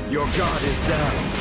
Your god is down.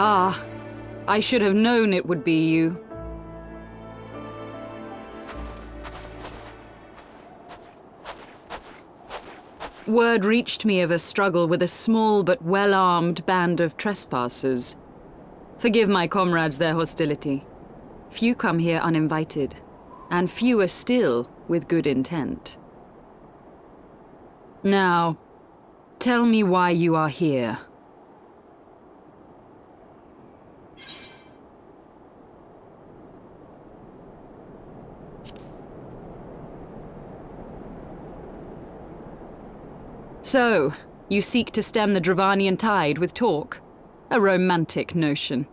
Ah, I should have known it would be you. Word reached me of a struggle with a small but well-armed band of trespassers. Forgive my comrades their hostility. Few come here uninvited, and fewer still with good intent. Now, tell me why you are here. So, you seek to stem the Dravanian tide with talk? A romantic notion.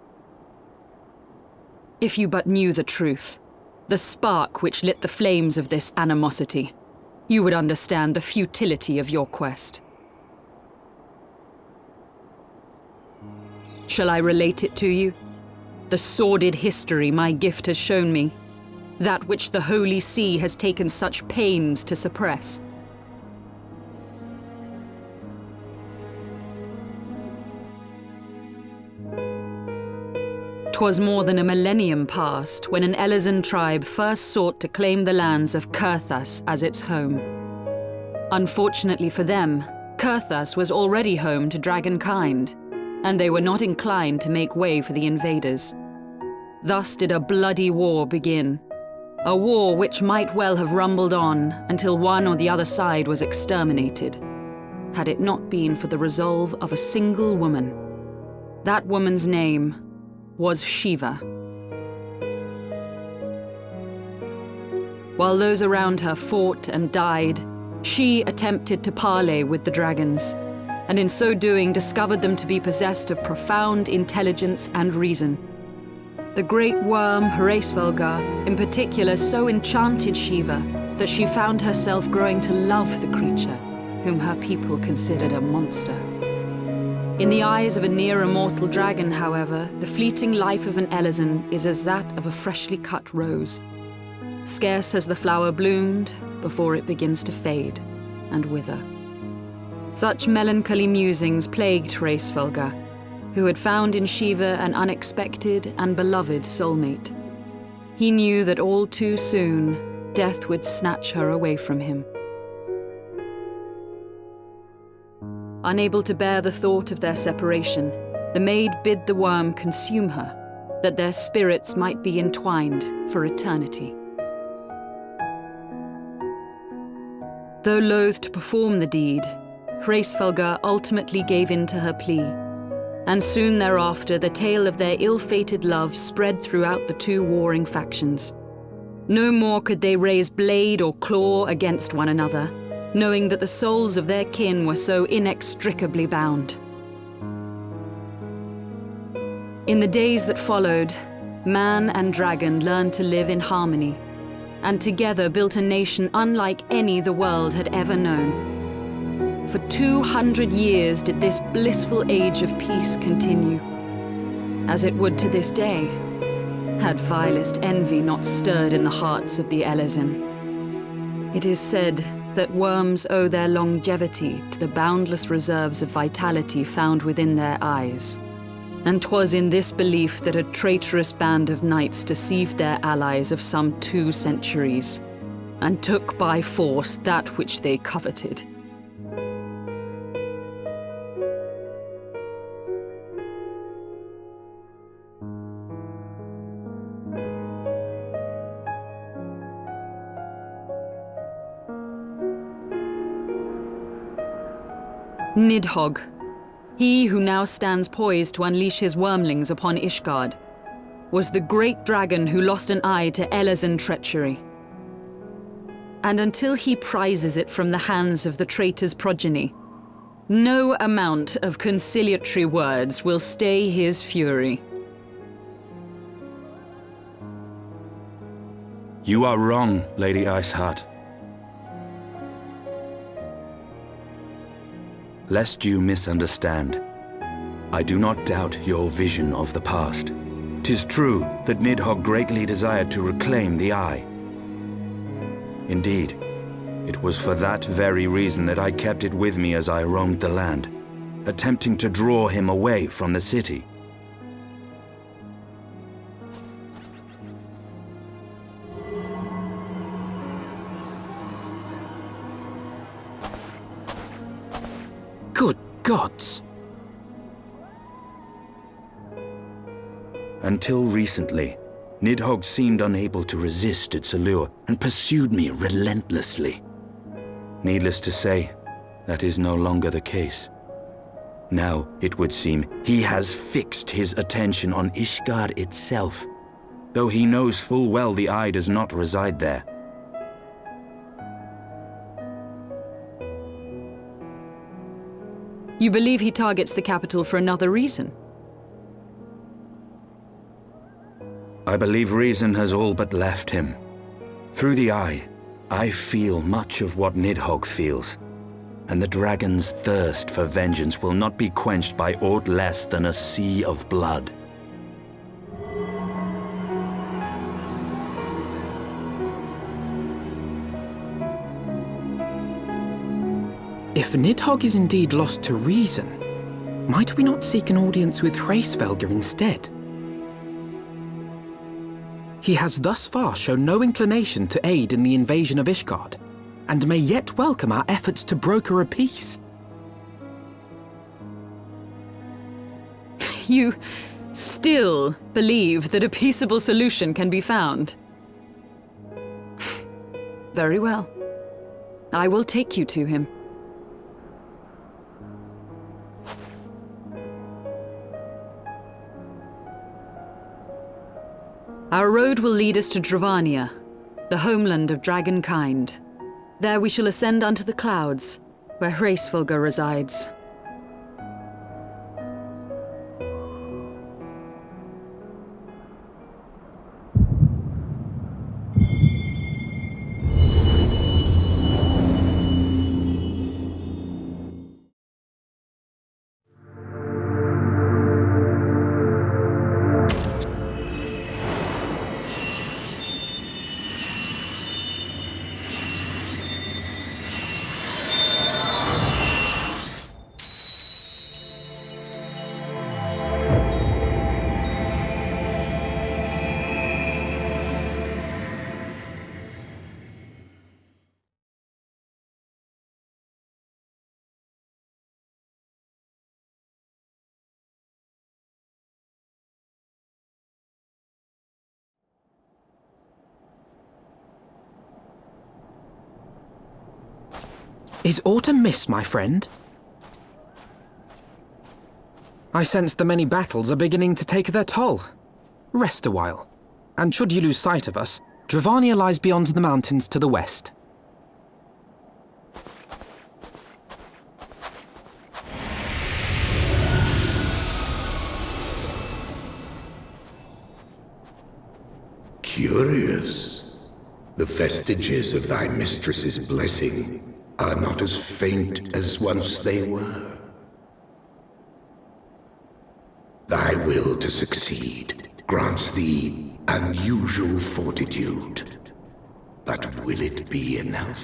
If you but knew the truth, the spark which lit the flames of this animosity, you would understand the futility of your quest. Shall I relate it to you? The sordid history my gift has shown me, that which the Holy See has taken such pains to suppress. 'Twas more than a millennium past when an Elezen tribe first sought to claim the lands of Kurthas as its home. Unfortunately for them, Kurthas was already home to dragonkind, and they were not inclined to make way for the invaders. Thus did a bloody war begin, a war which might well have rumbled on until one or the other side was exterminated, had it not been for the resolve of a single woman. That woman's name was Shiva. While those around her fought and died, she attempted to parley with the dragons, and in so doing discovered them to be possessed of profound intelligence and reason. The great worm Hraesvelgar, in particular, so enchanted Shiva that she found herself growing to love the creature, whom her people considered a monster. In the eyes of a near-immortal dragon, however, the fleeting life of an Elezen is as that of a freshly cut rose. Scarce has the flower bloomed before it begins to fade and wither. Such melancholy musings plagued Hraesvelgar, who had found in Shiva an unexpected and beloved soulmate. He knew that all too soon, death would snatch her away from him. Unable to bear the thought of their separation, the maid bid the worm consume her, that their spirits might be entwined for eternity. Though loath to perform the deed, Hraesvelgar ultimately gave in to her plea, and soon thereafter the tale of their ill-fated love spread throughout the two warring factions. No more could they raise blade or claw against one another, knowing that the souls of their kin were so inextricably bound. In the days that followed, man and dragon learned to live in harmony, and together built a nation unlike any the world had ever known. For 200 years did this blissful age of peace continue, as it would to this day, had vilest envy not stirred in the hearts of the Elezen. It is said that worms owe their longevity to the boundless reserves of vitality found within their eyes. And 'twas in this belief that a traitorous band of knights deceived their allies of some 2 centuries, and took by force that which they coveted. Nidhogg, he who now stands poised to unleash his wormlings upon Ishgard, was the great dragon who lost an eye to Elezen treachery. And until he prizes it from the hands of the traitor's progeny, no amount of conciliatory words will stay his fury. You are wrong, Lady Iceheart. Lest you misunderstand, I do not doubt your vision of the past. 'Tis true that Nidhogg greatly desired to reclaim the Eye. Indeed, it was for that very reason that I kept it with me as I roamed the land, attempting to draw him away from the city. gods! Until recently, Nidhogg seemed unable to resist its allure and pursued me relentlessly. Needless to say, that is no longer the case. Now, it would seem, he has fixed his attention on Ishgard itself, though he knows full well the eye does not reside there. You believe he targets the capital for another reason? I believe reason has all but left him. Through the eye, I feel much of what Nidhogg feels, and the dragon's thirst for vengeance will not be quenched by aught less than a sea of blood. If Nidhogg is indeed lost to reason, might we not seek an audience with Hraesvelgr instead? He has thus far shown no inclination to aid in the invasion of Ishgard, and may yet welcome our efforts to broker a peace. You still believe that a peaceable solution can be found? Very well. I will take you to him. Our road will lead us to Dravania, the homeland of dragonkind. There we shall ascend unto the clouds, where Hraesvelgr resides. Is aught amiss, my friend? I sense the many battles are beginning to take their toll. Rest a while, and should you lose sight of us, Dravania lies beyond the mountains to the west. Curious. The vestiges of thy mistress's blessing are not as faint as once they were. Thy will to succeed grants thee unusual fortitude. But will it be enough?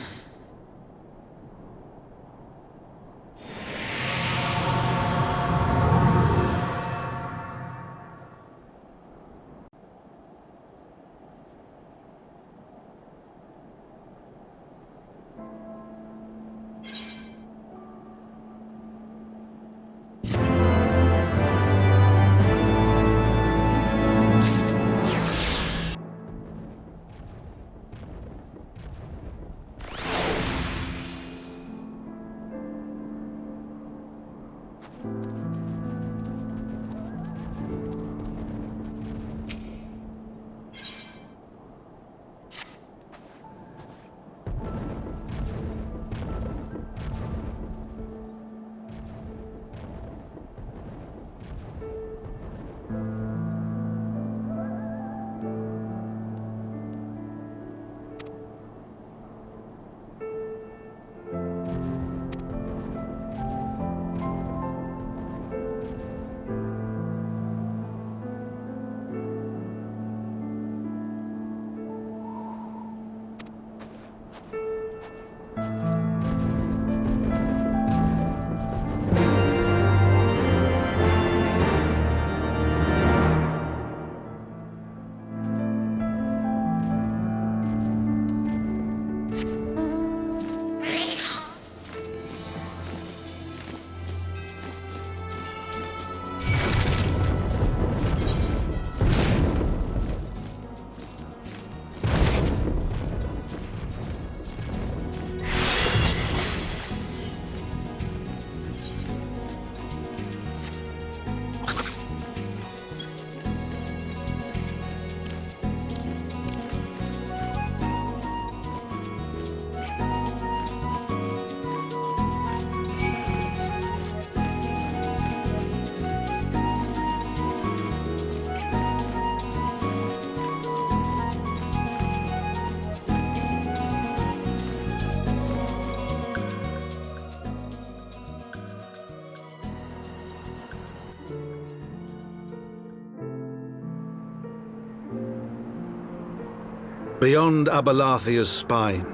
Beyond Abalathia's spine,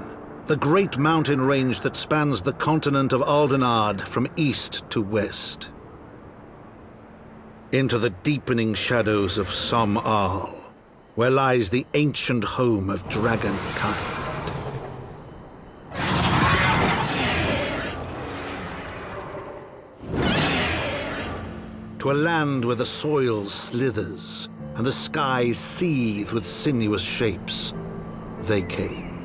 the great mountain range that spans the continent of Aldenard from east to west. Into the deepening shadows of Som-Al, where lies the ancient home of dragonkind. To a land where the soil slithers and the skies seethe with sinuous shapes, they came.